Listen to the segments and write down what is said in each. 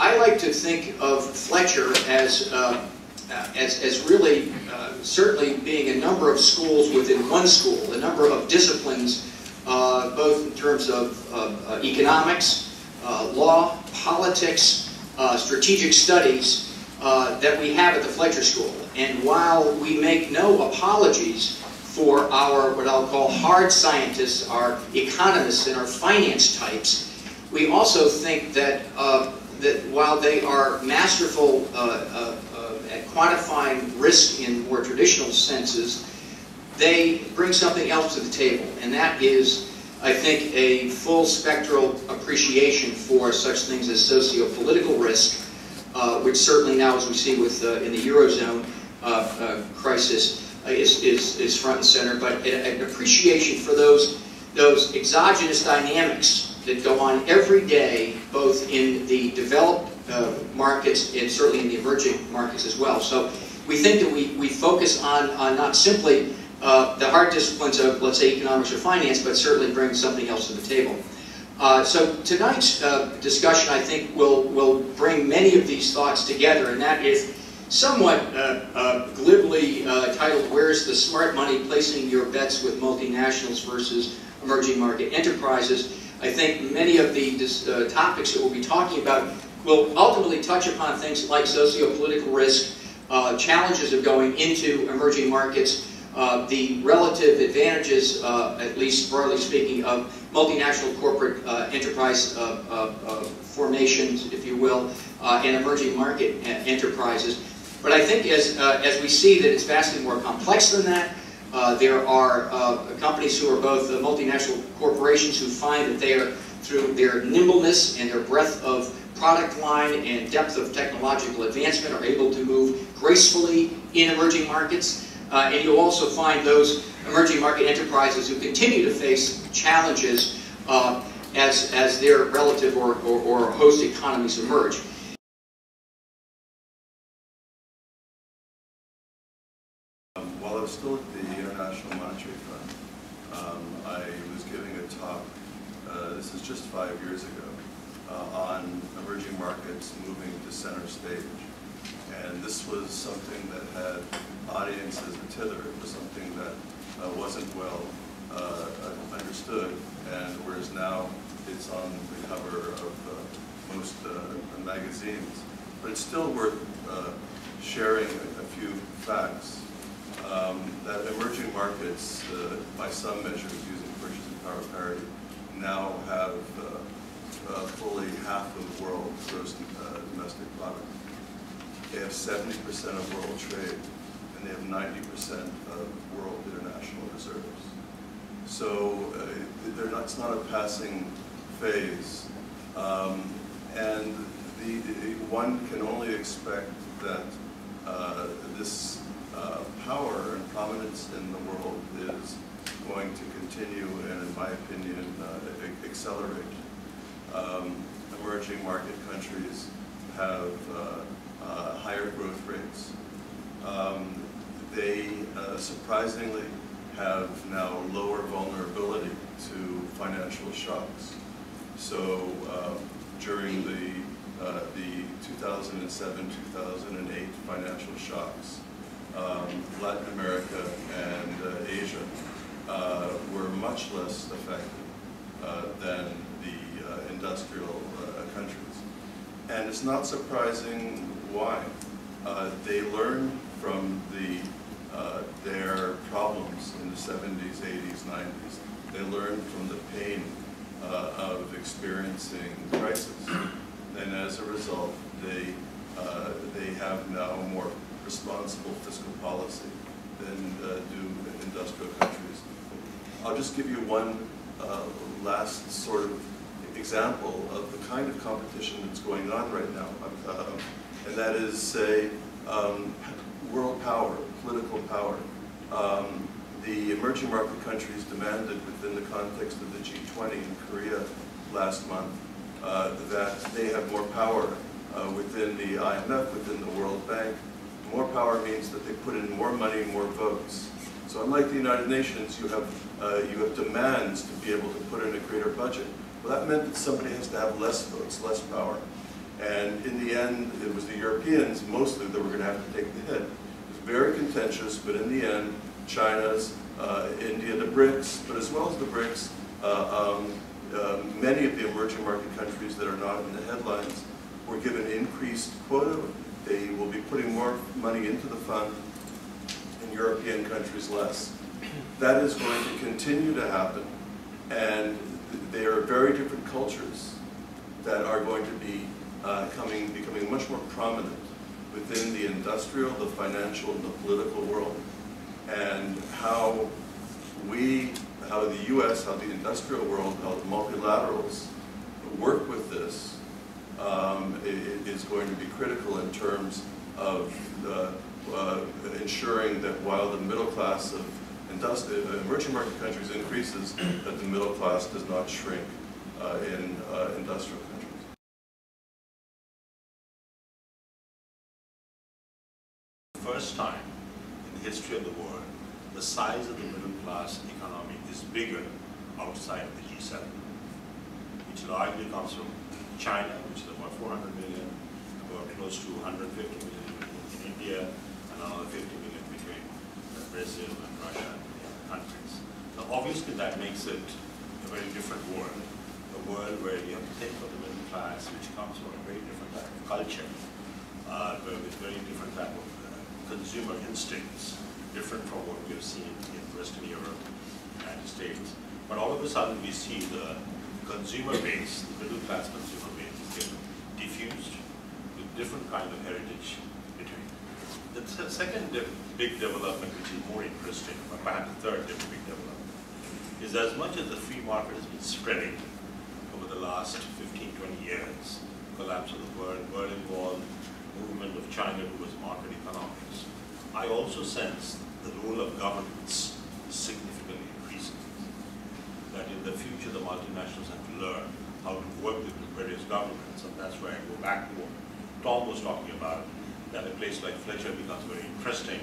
I like to think of Fletcher as really certainly being a number of schools within one school, a number of disciplines, both in terms of economics, law, politics, strategic studies that we have at the Fletcher School. And while we make no apologies for our, what I'll call hard scientists, our economists and our finance types, we also think that, that while they are masterful at quantifying risk in more traditional senses, they bring something else to the table, and that is, I think, a full spectral appreciation for such things as socio-political risk, which certainly now, as we see with in the Eurozone crisis, is front and center, but an appreciation for those exogenous dynamics that go on every day, both in the developed markets and certainly in the emerging markets as well. So we think that we focus on not simply the hard disciplines of, let's say, economics or finance, but certainly bring something else to the table. So tonight's discussion, I think, will bring many of these thoughts together, and that is somewhat glibly titled, "Where's the Smart Money? Placing Your Bets with Multinationals versus Emerging Market Enterprises." I think many of the topics that we'll be talking about will ultimately touch upon things like socio-political risk, challenges of going into emerging markets, the relative advantages, at least broadly speaking, of multinational corporate enterprise formations, if you will, and emerging market enterprises. But I think as we see that it's vastly more complex than that, there are companies who are both multinational corporations who find that they are, through their nimbleness and their breadth of product line and depth of technological advancement, are able to move gracefully in emerging markets. And you'll also find those emerging market enterprises who continue to face challenges as their relative or host economies emerge. While I was still at the International Monetary Fund, I was giving a talk, this is just 5 years ago, on emerging markets moving to center stage. And this was something that had audiences a tither. It was something that wasn't well understood, and whereas now it's on the cover of most magazines. But it's still worth sharing a few facts. That emerging markets, by some measures using purchasing power parity, now have fully half of the world's gross domestic product. They have 70% of world trade, and they have 90% of world international reserves. So it's not a passing phase. And one can only expect that this power and prominence in the world is going to continue and, in my opinion, accelerate. Emerging market countries have higher growth rates. They surprisingly have now lower vulnerability to financial shocks. So during the 2007-2008 financial shocks, Latin America and Asia were much less affected than the industrial countries. And it's not surprising why. They learned from their problems in the 70s, 80s, 90s. They learned from the pain of experiencing crisis. And as a result, they have now a more responsible fiscal policy than do industrial countries. I'll just give you one last sort of example of the kind of competition that's going on right now, and that is, say, world power, political power. The emerging market countries demanded, within the context of the G20 in Korea last month, that they have more power within the IMF, within the World Bank. More power means that they put in more money, more votes. So unlike the United Nations, you have demands to be able to put in a greater budget. Well, that meant that somebody has to have less votes, less power. And in the end, it was the Europeans mostly that were going to have to take the hit. It was very contentious, but in the end, China's, India, the BRICS, but as well as the BRICS, many of the emerging market countries that are not in the headlines were given increased quota. They will be putting more money into the fund, and European countries less. That is going to continue to happen, and they are very different cultures that are going to be becoming much more prominent within the industrial, the financial, and the political world. And how the U.S., how the industrial world, how the multilaterals work with this is going to be critical in terms of ensuring that while the middle class of emerging market countries increases, that the middle class does not shrink in industrial countries. First time in the history of the world, the size of the middle class economy is bigger outside of the G7, which largely comes from China, which is about 400 million, about close to 150 million in India, and another 50 million between Brazil and Russia and countries. Now obviously that makes it a very different world, a world where you have to think of the middle class, which comes from a very different type of culture, with very different type of consumer instincts, different from what we have seen in Western Europe, United States. But all of a sudden we see the consumer base, the middle class consumer base, is getting diffused with different kind of heritage between. The second big development, which is more interesting, or perhaps the third big development, is as much as the free market has been spreading over the last 15, 20 years, collapse of the Berlin Wall, movement of China towards market economics, I also sense the role of governments is significantly increasing. That in the future the multinationals have to learn how to work with the various governments, and that's where I go back to what Tom was talking about, that a place like Fletcher becomes very interesting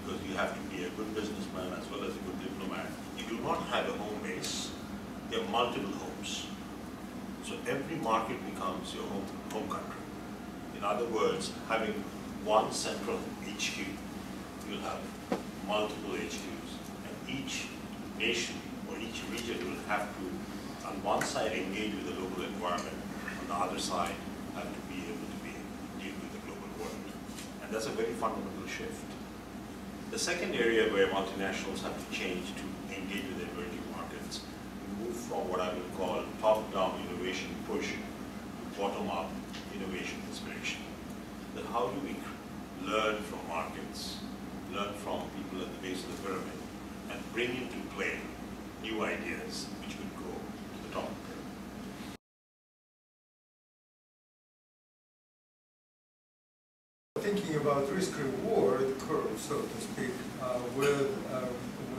because you have to be a good businessman as well as a good diplomat. You do not have a home base, you have multiple homes. So every market becomes your home country. In other words, having one central HQ, you'll have multiple HQs, and each nation or each region will have to, on one side, engage with the local environment, on the other side, have to be able to deal with the global world. And that's a very fundamental shift. The second area where multinationals have to change to engage with the emerging markets, we move from what I would call top-down innovation push to bottom-up innovation inspiration. That how do we learn from markets, learn from people at the base of the pyramid, and bring into play new ideas which could go to the top of the pyramid. Thinking about risk-reward curve, so to speak, with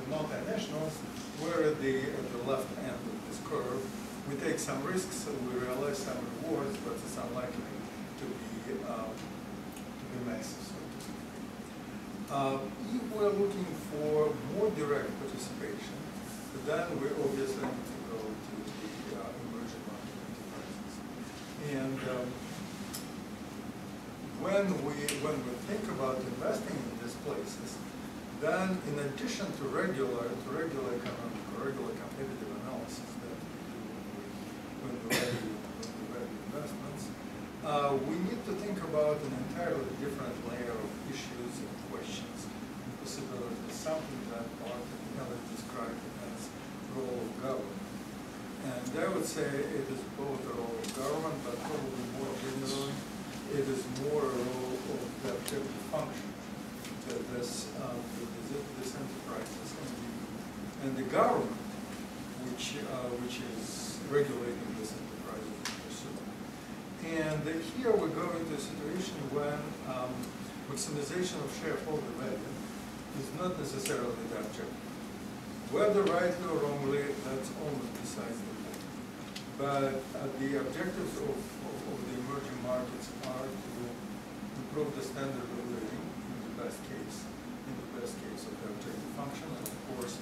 multinationals, we're at the left end of this curve. We take some risks, we realize some rewards, but it's unlikely to be massive, so to speak. If we're looking for more direct participation, then we obviously need to go to the emerging market enterprises. And when we think about investing in these places, then in addition to regular economic or regular competitive analysis that we do when we value investments, we need to think about an entirely different layer of issues and questions and possibilities, something that Mark and Kelly described as role of government. And I would say it is both a role of government, but probably more generally, it is more a role of the objective function that this enterprise is going to be. And the government, which is regulating this enterprise, is pursuing. And here we go into a situation when maximization of shareholder value is not necessarily the objective. Whether rightly or wrongly, that's almost besides the point. But the objectives of the emerging markets are to improve the standard of living in the best case of the objective function, and of course,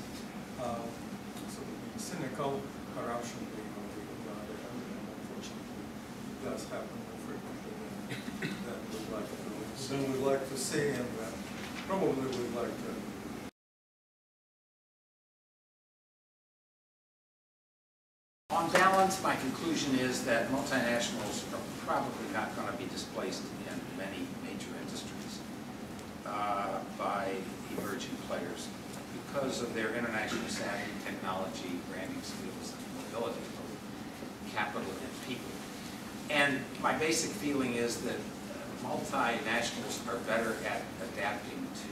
sort of being cynical, corruption being on the other hand, and unfortunately, it does happen more frequently we'd like to see, and probably we'd like to. On balance, my conclusion is that multinationals are probably not going to be displaced in many major industries by emerging players because of their international savvy, technology, branding skills, and mobility of capital and people. And my basic feeling is that multinationals are better at adapting to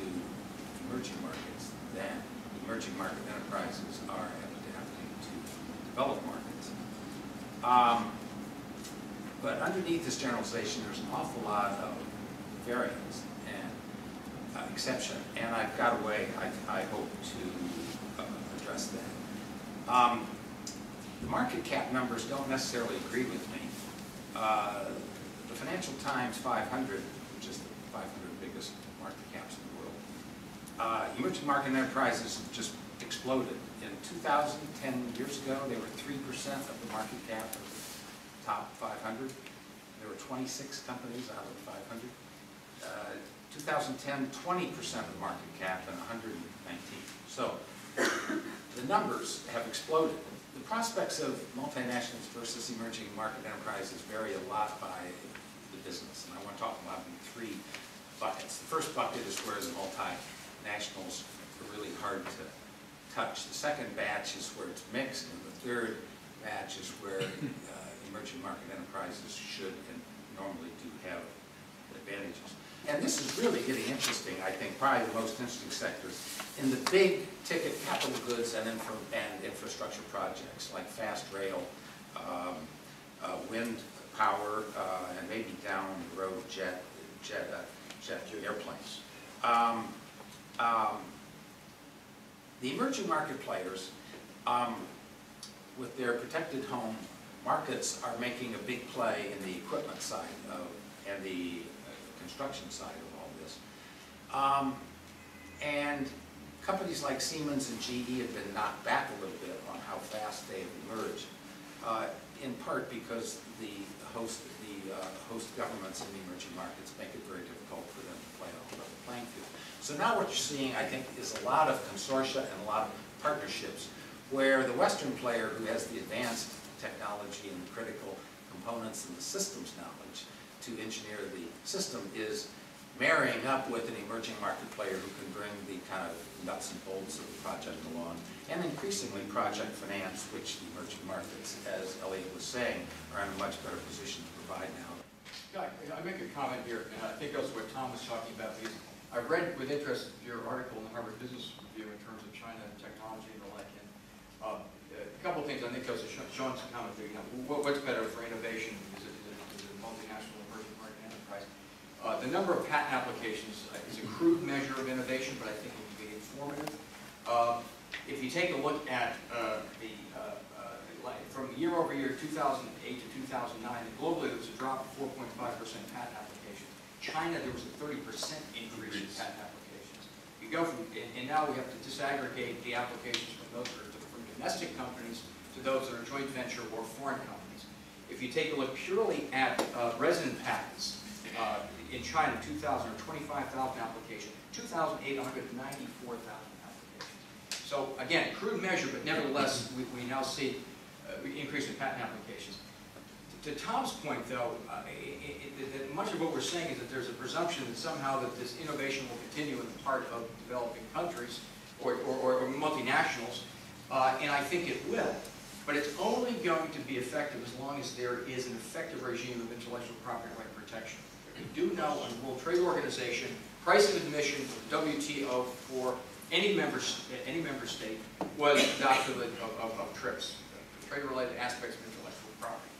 emerging markets than emerging market enterprises are at adapting to developed markets. But underneath this generalization, there's an awful lot of variance and exception, and I've got a way I hope to address that. The market cap numbers don't necessarily agree with me. The Financial Times 500, which is the 500 biggest market caps in the world, emerging market enterprises have just exploded. In 2000, 10 years ago, they were 3% of the market cap of the top 500. There were 26 companies out of the 500. 2010, 20% of the market cap and 119. So the numbers have exploded. The prospects of multinationals versus emerging market enterprises vary a lot by the business, and I want to talk about them in three buckets. The first bucket is where the multinationals are really hard to touch. The second batch is where it's mixed, and the third batch is where emerging market enterprises should and normally do have advantages. And this is really getting interesting, I think, probably the most interesting sectors in the big ticket capital goods and infrastructure projects like fast rail, wind power, and maybe down the road jet airplanes. The emerging market players, with their protected home markets, are making a big play in the equipment side and the construction side of all this. And companies like Siemens and GE have been knocked back a little bit on how fast they've emerged, in part because the host governments in the emerging markets make it very difficult for them to play on a level playing field. So now what you're seeing, I think, is a lot of consortia and a lot of partnerships where the Western player who has the advanced technology and the critical components and the systems knowledge to engineer the system is marrying up with an emerging market player who can bring the kind of nuts and bolts of the project along, and increasingly project finance, which the emerging markets, as Elliot was saying, are in a much better position to provide now. I make a comment here, and I think that's what Tom was talking about, because I read with interest your article in the Harvard Business Review in terms of China and technology and the like. And a couple of things I think goes to Sean's comment there. You know, what's better for innovation? Is it a multinational emerging market enterprise? The number of patent applications is a crude measure of innovation, but I think it can be informative. If you take a look at from year over year, 2008 to 2009, globally there was a drop of 4.5% patent applications. China, there was a 30% increase in patent applications. You go from, and now we have to disaggregate the applications from those that are from domestic companies to those that are joint venture or foreign companies. If you take a look purely at resident patents, in China, 2,000 or 25,000 applications, 2,894,000 applications. So again, crude measure, but nevertheless, we now see increase in patent applications. To Tom's point, though, much of what we're saying is that there's a presumption that somehow that this innovation will continue in the part of developing countries or multinationals, and I think it will. But it's only going to be effective as long as there is an effective regime of intellectual property right protection. We do know on the World Trade Organization, price of admission to the WTO for any member state was adoption of TRIPS, trade-related aspects of intellectual property.